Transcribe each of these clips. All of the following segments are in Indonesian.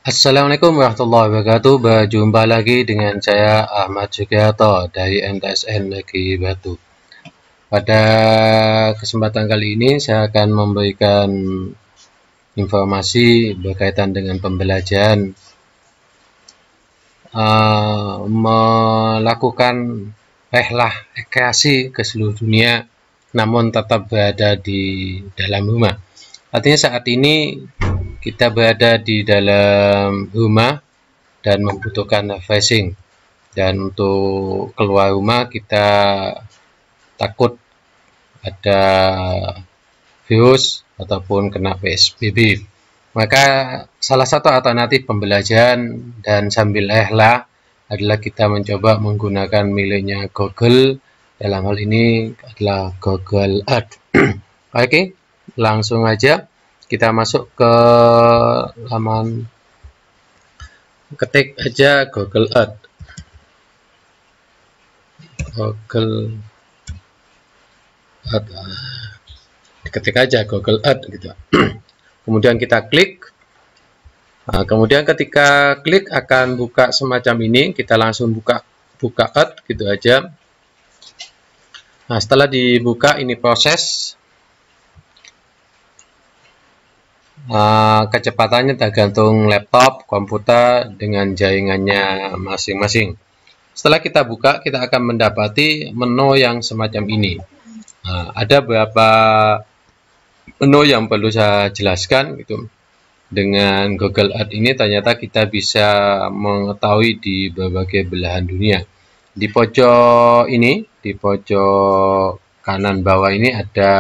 Assalamualaikum warahmatullahi wabarakatuh. Berjumpa lagi dengan saya Ahmad Sugiharto dari MTSN Negeri Batu. Pada kesempatan kali ini saya akan memberikan informasi berkaitan dengan pembelajaran melakukan rehlah rekreasi ke seluruh dunia, namun tetap berada di dalam rumah. Artinya saat ini kita berada di dalam rumah dan membutuhkan refreshing, dan untuk keluar rumah kita takut ada virus ataupun kena PSBB. Maka salah satu alternatif pembelajaran dan sambil rehlah adalah kita mencoba menggunakan miliknya Google. Dalam hal ini adalah Google Earth. Oke, langsung aja kita masuk ke laman, ketik aja Google Earth. Google Earth, ketik aja Google Earth gitu. Kemudian kita klik. Nah, kemudian ketika klik akan buka semacam ini, kita langsung buka Earth gitu aja. Nah, setelah dibuka ini proses. Kecepatannya tergantung laptop, komputer dengan jaringannya masing-masing. Setelah kita buka, kita akan mendapati menu yang semacam ini. Ada beberapa menu yang perlu saya jelaskan gitu. Dengan Google Earth ini ternyata kita bisa mengetahui di berbagai belahan dunia. Di pojok ini, di pojok kanan bawah ini ada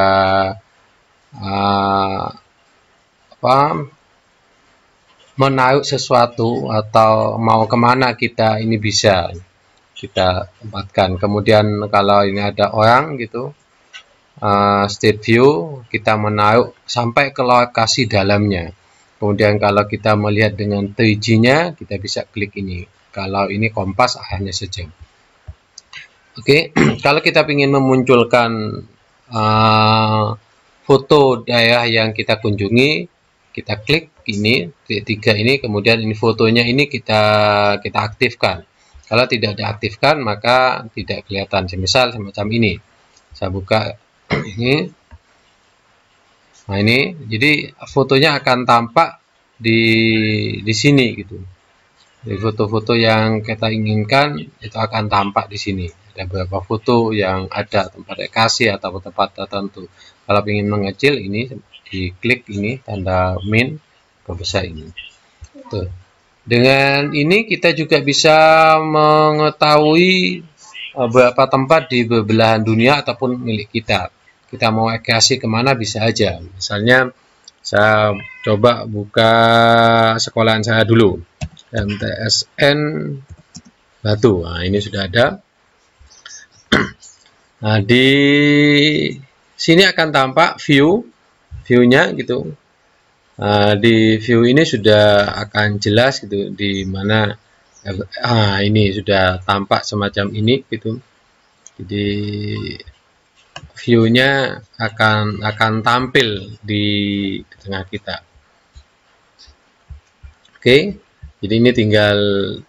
menaruh sesuatu atau mau kemana kita ini bisa kita tempatkan. Kemudian kalau ini ada orang gitu, state view, kita menaruh sampai ke lokasi dalamnya. Kemudian kalau kita melihat dengan 3G-nya, kita bisa klik ini. Kalau ini kompas hanya sejam. Oke, kalau kita ingin memunculkan foto daerah yang kita kunjungi, kita klik ini, tiga ini, kemudian ini fotonya ini kita aktifkan. Kalau tidak diaktifkan maka tidak kelihatan. Semisal semacam ini, saya buka ini. Nah ini, jadi fotonya akan tampak di sini gitu. Jadi foto-foto yang kita inginkan itu akan tampak di sini. Ada beberapa foto yang ada tempat rekreasi atau tempat tertentu. Kalau ingin mengecil ini, diklik ini tanda min, perbesar ini. Tuh. Dengan ini kita juga bisa mengetahui beberapa tempat di belahan dunia ataupun milik kita. Kita mau rekreasi kemana bisa aja. Misalnya saya coba buka sekolahan saya dulu, MTSN Batu. Nah, ini sudah ada. Nah, di sini akan tampak view-nya gitu. Di view ini sudah akan jelas gitu di mana. Ini sudah tampak semacam ini gitu. Jadi view-nya akan tampil di tengah kita. Oke, jadi ini tinggal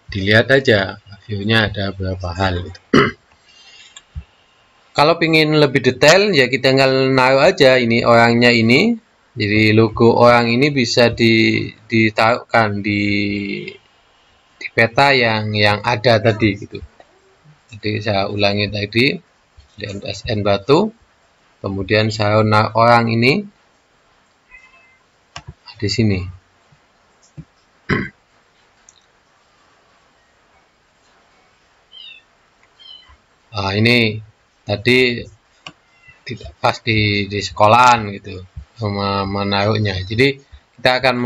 dilihat aja view-nya ada berapa hal gitu. Kalau ingin lebih detail ya kita tinggal naruh aja ini orangnya ini. Jadi logo orang ini bisa ditaruhkan di peta yang ada tadi gitu. Jadi saya ulangi tadi di MTSN Batu. Kemudian saya naruh orang ini di sini. Ini tadi tidak pas di sekolahan gitu menaruhnya. Jadi kita akan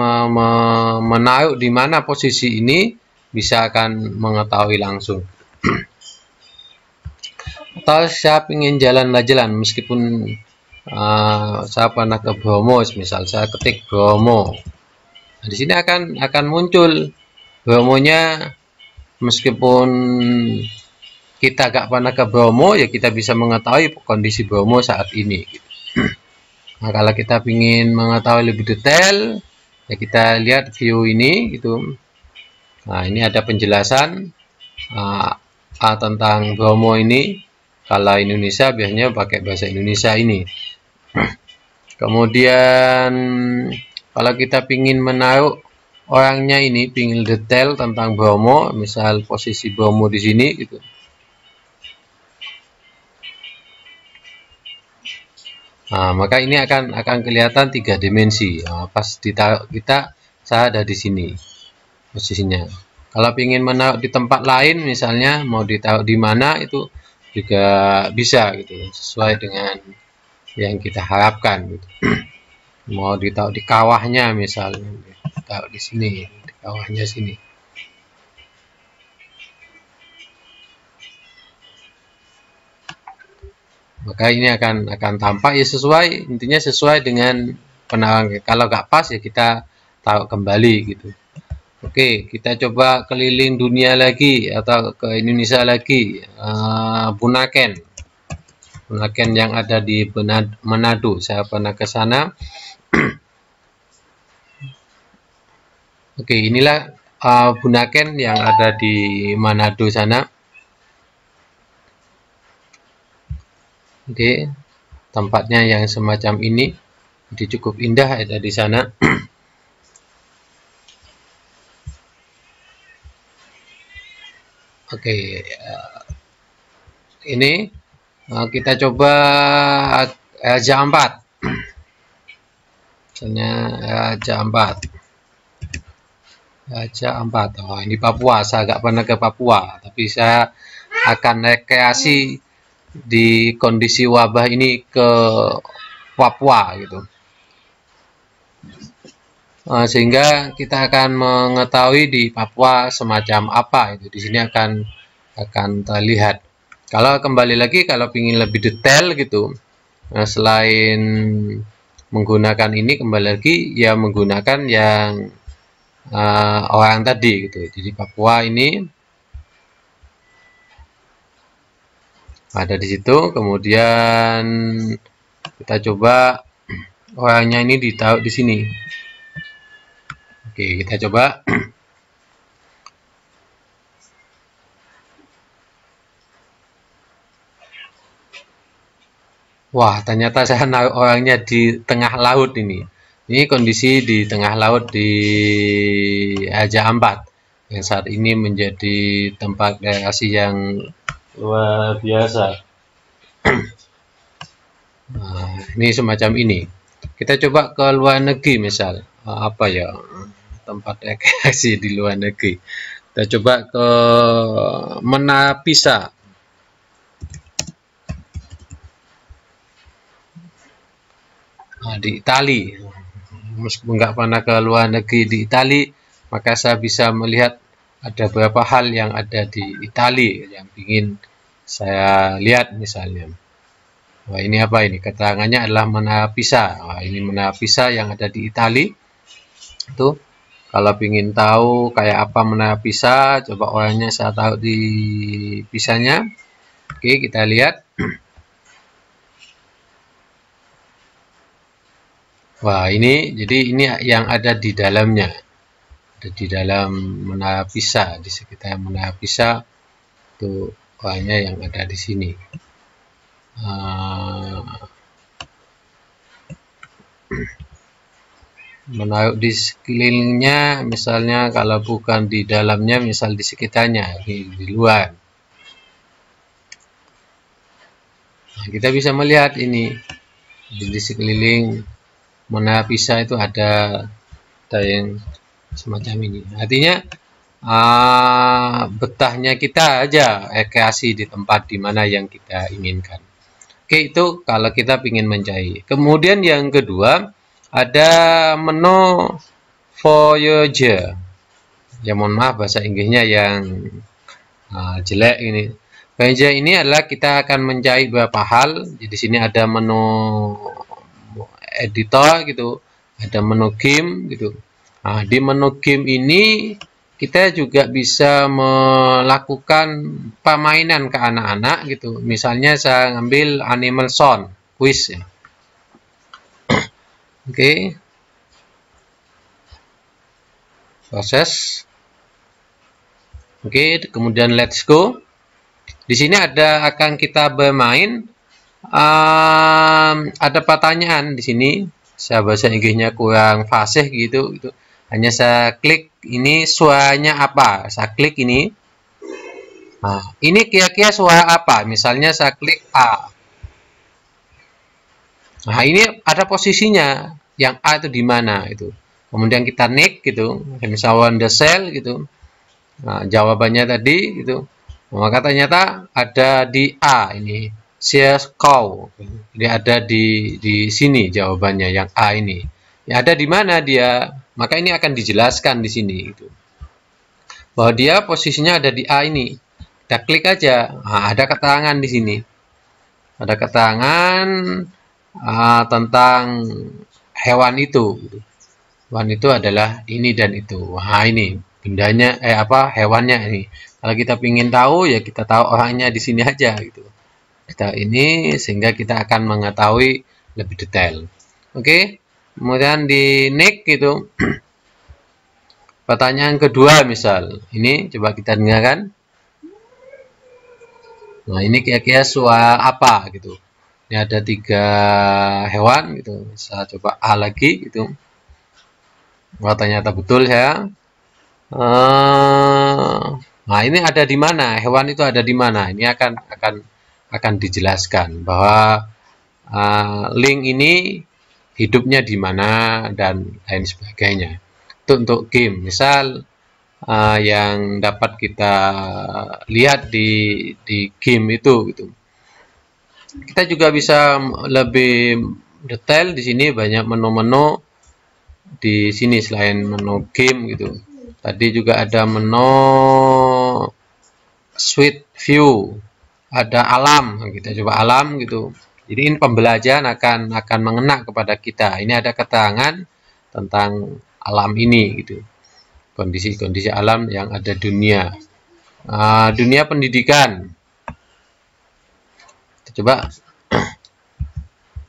menaruh di mana posisi ini bisa akan mengetahui langsung. Atau saya ingin jalan-jalan meskipun saya pernah ke Bromo, misal saya ketik Bromo. Nah, di sini akan muncul Bromonya. Meskipun kita gak pernah ke Bromo ya kita bisa mengetahui kondisi Bromo saat ini. Nah, kalau kita ingin mengetahui lebih detail Ya, kita lihat view ini gitu. Nah, ini ada penjelasan tentang Bromo ini. Kalau Indonesia biasanya pakai bahasa Indonesia ini. Kemudian kalau kita ingin menaruh orangnya ini, ingin detail tentang Bromo, misal posisi Bromo di sini gitu. Nah, maka ini akan kelihatan 3 dimensi. Nah, pas ditaruh saya ada di sini posisinya. Kalau ingin menaruh di tempat lain, misalnya mau ditaruh di mana, itu juga bisa gitu, sesuai dengan yang kita harapkan gitu. Mau ditaruh di kawahnya misalnya, ditaruh di sini, di kawahnya sini. Maka ini akan tampak ya sesuai, intinya sesuai dengan penaruhan. Kalau nggak pas ya kita taruh kembali gitu. Oke, kita coba keliling dunia lagi atau ke Indonesia lagi. Bunaken yang ada di Manado. Saya pernah ke sana. Oke, inilah Bunaken yang ada di Manado sana. Oke, tempatnya yang semacam ini. Jadi cukup indah ada di sana. Oke, ini kita coba Raja Ampat. Misalnya Raja Ampat. Oh, ini Papua. Saya agak pernah ke Papua, tapi saya akan rekreasi di kondisi wabah ini ke Papua gitu. Sehingga kita akan mengetahui di Papua semacam apa itu. Di sini akan terlihat. Kalau kembali lagi, kalau ingin lebih detail gitu, selain menggunakan ini, kembali lagi ya menggunakan yang orang tadi gitu. Jadi Papua ini ada di situ. Kemudian kita coba orangnya ini ditaruh di sini. Oke, kita coba. Wah, ternyata saya naruh orangnya di tengah laut ini. Ini kondisi di tengah laut di Raja Ampat yang saat ini menjadi tempat rekreasi yang luar biasa. Nah, ini semacam ini. Kita coba ke luar negeri misal. Apa ya tempat rekreasi di luar negeri? Kita coba ke Menara Pisa. Nah, di Itali. Meskipun nggak pernah ke luar negeri di Itali, maka saya bisa melihat ada beberapa hal yang ada di Itali yang ingin saya lihat misalnya. Wah, ini apa ini? Keterangannya adalah Menara Pisa. Wah, ini Menara Pisa yang ada di Itali. Itu kalau ingin tahu kayak apa Menara Pisa, coba orangnya saya taruh di Pisanya. Oke, kita lihat. Wah, ini jadi ini yang ada di dalamnya. Ada di dalam Menara Pisa, di sekitar Menara Pisa itu orangnya yang ada di sini. Menaruh di sekelilingnya, misalnya kalau bukan di dalamnya, misal di sekitarnya, di luar. Nah, kita bisa melihat ini di sekeliling Menara Pisa itu ada yang semacam ini. Artinya betahnya kita aja rekreasi di tempat di mana yang kita inginkan. Oke, itu kalau kita ingin mencari. Kemudian yang kedua ada menu Voyager. Ya mohon maaf bahasa Inggrisnya yang jelek ini. Voyager ini adalah kita akan mencari beberapa hal. Di sini ada menu editor gitu, ada menu game gitu. Nah, di menu game ini kita juga bisa melakukan permainan ke anak-anak gitu. Misalnya saya ngambil Animal Sound quiz ya. Oke. proses. Oke, kemudian let's go. Di sini akan kita bermain. Ada pertanyaan di sini. Saya bahasa Inggrisnya kurang fasih gitu. Hanya saya klik ini suaranya apa. Saya klik ini. Nah, ini kira-kira suara apa? Misalnya saya klik A. Nah, ini ada posisinya. Yang A itu di mana itu. Kemudian kita next gitu. Misalnya on the cell gitu. Nah, jawabannya tadi gitu. Maka ternyata ada di A ini. Cow. Jadi ada di sini jawabannya yang A ini. Ya, ada di mana dia? Maka ini akan dijelaskan di sini gitu. Bahwa dia posisinya ada di A ini. Kita klik aja. Nah, ada keterangan di sini. Ada keterangan tentang hewan itu. Hewan itu adalah ini dan itu. Nah, ini bendanya hewannya ini. Kalau kita ingin tahu ya kita tahu orangnya di sini aja gitu. Kita ini sehingga kita akan mengetahui lebih detail. Oke. Kemudian di next gitu. Pertanyaan kedua misal. Ini coba kita dengarkan. Nah, ini kira-kira suara apa gitu. Ini ada 3 hewan gitu. Saya coba A lagi gitu. Wah, ternyata betul saya. Nah, ini ada di mana? Hewan itu ada di mana? Ini akan dijelaskan bahwa link ini hidupnya di mana dan lain sebagainya. Itu untuk game. Misal yang dapat kita lihat di game itu gitu. Kita juga bisa lebih detail di sini, banyak menu-menu di sini selain menu game gitu. Tadi juga ada menu Suite View, ada alam. Kita coba alam gitu. Jadi ini pembelajaran akan mengena kepada kita. Ini ada keterangan tentang alam ini gitu. Kondisi-kondisi alam yang ada dunia. Dunia pendidikan. Coba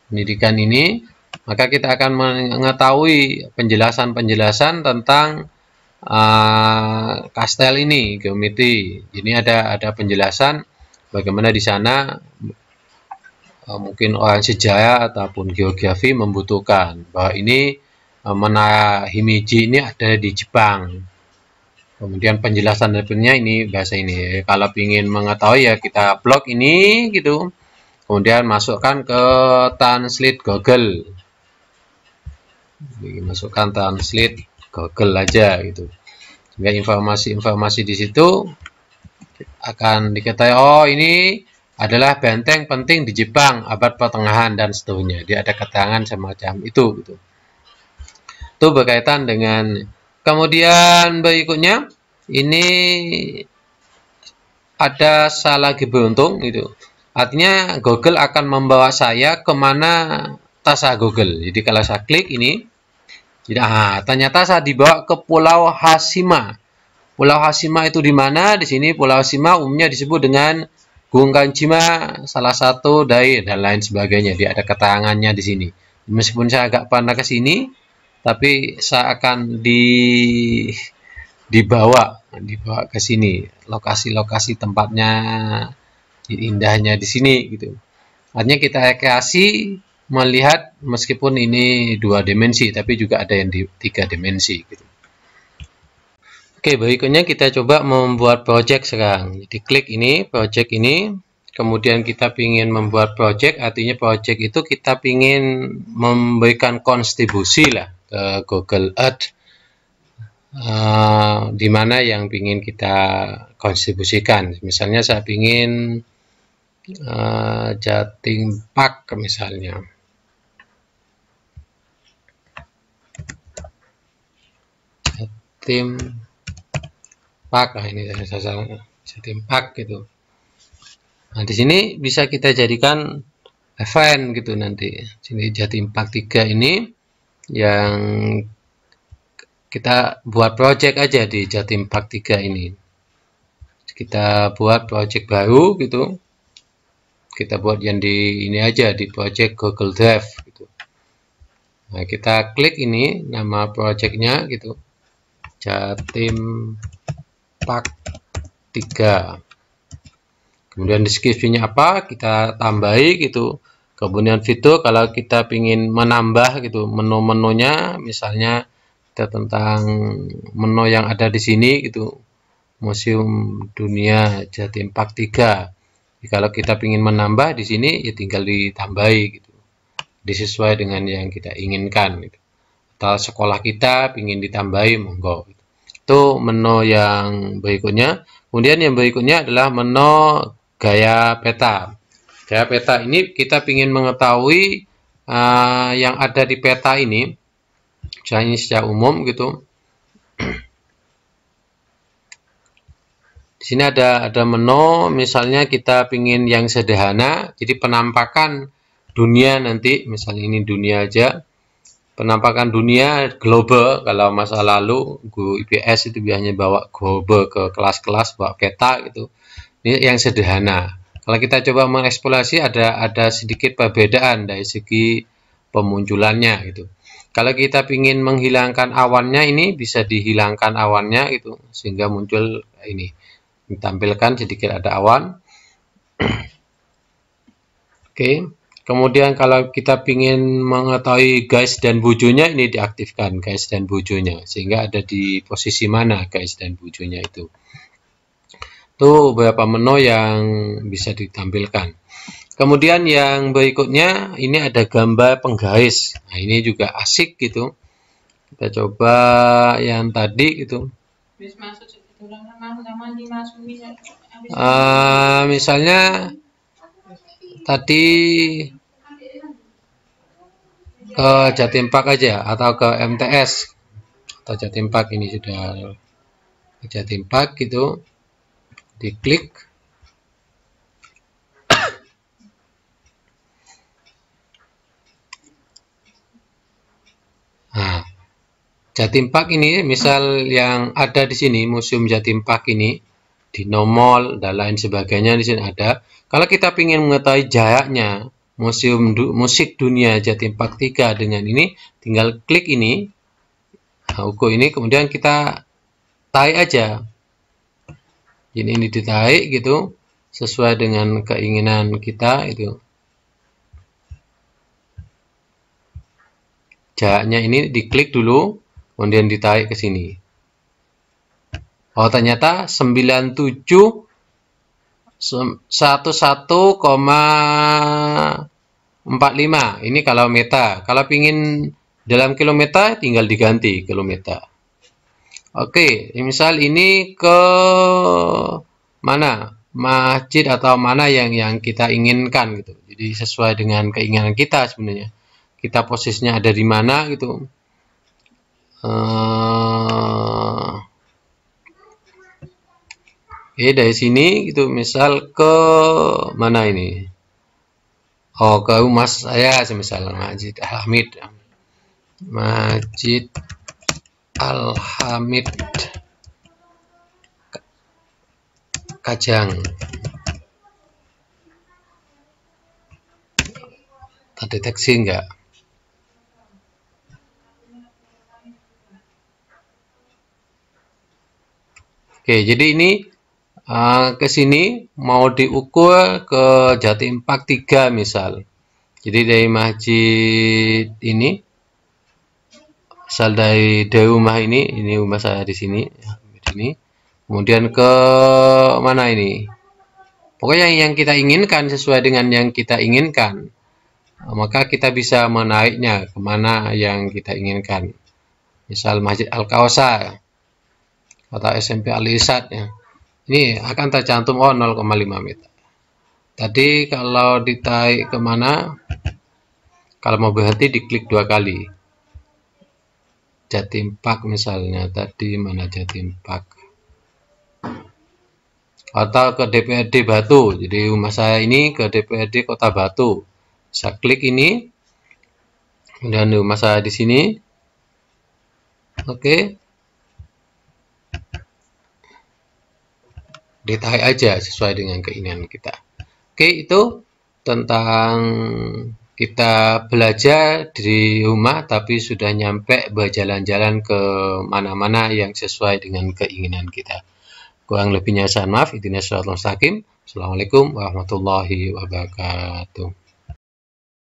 pendidikan ini, maka kita akan mengetahui penjelasan-penjelasan tentang kastel ini, geometri. Ini ada penjelasan bagaimana di sana mungkin orang sejarah ataupun geografi membutuhkan bahwa ini menara Himeji ini ada di Jepang. Kemudian penjelasan darinya ini bahasa ini. Kalau ingin mengetahui ya kita blok ini gitu. Kemudian masukkan ke translate Google. Jadi, masukkan translate Google aja gitu. Sehingga informasi-informasi di situ akan diketahui, oh ini adalah benteng penting di Jepang abad pertengahan dan seterusnya. Dia ada keterangan semacam itu gitu. Itu berkaitan dengan. Kemudian berikutnya ini ada saya lagi beruntung gitu. Artinya Google akan membawa saya kemana terserah Google. Jadi kalau saya klik ini, ternyata saya dibawa ke Pulau Hashima. Pulau Hashima itu di mana? Di sini Pulau Hashima umumnya disebut dengan Gung Kanjima, salah satu dari dan lain sebagainya. Dia ada keterangannya di sini. Meskipun saya agak pernah ke sini, tapi saya akan dibawa ke sini. Lokasi-lokasi tempatnya, indahnya di sini gitu. Artinya kita rekreasi melihat meskipun ini 2 dimensi, tapi juga ada yang di 3 dimensi gitu. Oke, berikutnya kita coba membuat project sekarang. Jadi klik ini, project ini, kemudian kita ingin membuat project, artinya project itu kita ingin memberikan kontribusi lah ke Google Earth, di mana yang ingin kita kontribusikan. Misalnya saya ingin Jatim Park misalnya. Jatim Park, ini Jatim Park gitu. Nah, di sini bisa kita jadikan event gitu nanti. Sini Jatim Park 3 ini yang kita buat project aja di Jatim Park 3 ini. Kita buat project baru gitu. Kita buat yang di ini aja di project Google Drive gitu. Nah, kita klik ini nama projectnya gitu. Jatim Park 3. Kemudian deskripsinya apa, kita tambahi gitu. Kemudian fitur kalau kita ingin menambah gitu menu-menunya, misalnya kita tentang menu yang ada di sini gitu, Museum Dunia Jatim Park 3. Jadi, kalau kita ingin menambah di sini ya tinggal ditambahi gitu, disesuai dengan yang kita inginkan gitu. Atau sekolah kita ingin ditambahi, monggo gitu. Itu menu yang berikutnya. Kemudian yang berikutnya adalah menu gaya peta. Gaya peta ini kita ingin mengetahui yang ada di peta ini, misalnya secara umum gitu. Di sini ada menu, misalnya kita ingin yang sederhana, jadi penampakan dunia nanti, misalnya ini dunia aja, penampakan dunia global. Kalau masa lalu guru IPS itu biasanya bawa global ke kelas-kelas, bawa peta gitu. Ini yang sederhana. Kalau kita coba mengeksplorasi ada sedikit perbedaan dari segi pemunculannya gitu. Kalau kita ingin menghilangkan awannya, ini bisa dihilangkan awannya gitu sehingga muncul ini. Ditampilkan sedikit ada awan. Oke. Kemudian kalau kita ingin mengetahui guys dan bujunya, ini diaktifkan guys dan bujunya sehingga ada di posisi mana guys dan bujunya itu. Itu beberapa menu yang bisa ditampilkan. Kemudian yang berikutnya ini ada gambar penggaris. Nah, ini juga asik gitu. Kita coba yang tadi gitu. Misalnya tadi ke Jatim Park aja atau ke MTS atau Jatim Park, ini sudah ke Jatim Park gitu. Diklik. Nah, Jatim Park ini misal yang ada di sini, Museum Jatim Park ini di nomor dan lain sebagainya di sini ada. Kalau kita ingin mengetahui jaraknya Museum Musik Dunia Jatim Park 3 dengan ini, tinggal klik ini, nah, ukur ini, kemudian kita tarik aja. Ini ditarik gitu sesuai dengan keinginan kita itu. Jaraknya ini diklik dulu, kemudian ditarik ke sini. Oh, ternyata 9711,45. Ini kalau meter. Kalau ingin dalam kilometer tinggal diganti kilometer. Oke, misal ini ke mana? Masjid atau mana yang kita inginkan gitu. Jadi sesuai dengan keinginan kita sebenarnya. Kita posisinya ada di mana gitu. Dari sini gitu, misal ke mana ini? Oh, ke rumah saya semisal Masjid Al-Hamid. Masjid Al-Hamid Kajang. Terdeteksi enggak? Oke, jadi ini ke sini mau diukur ke Jatim Park 3 misal. Jadi dari masjid ini, misal dari rumah ini rumah saya di sini, kemudian ke mana ini? Pokoknya yang kita inginkan sesuai dengan yang kita inginkan, maka kita bisa menaiknya kemana yang kita inginkan. Misal Masjid Al-Kausar atau SMP Al-Irsyad ya. Ini akan tercantum 0,5 meter. Tadi kalau ditarik kemana? Kalau mau berhenti diklik 2 kali. Jatim Park misalnya. Tadi mana Jatim Park? Atau ke DPRD Batu. Jadi rumah saya ini ke DPRD Kota Batu. Saya klik ini. Kemudian rumah saya di sini. Oke. Ditarik aja sesuai dengan keinginan kita. Oke, itu tentang kita belajar di rumah tapi sudah nyampe berjalan-jalan ke mana-mana yang sesuai dengan keinginan kita. Kurang lebihnya saya maaf. Ihdinas siratal mustaqim. Assalamualaikum warahmatullahi wabarakatuh.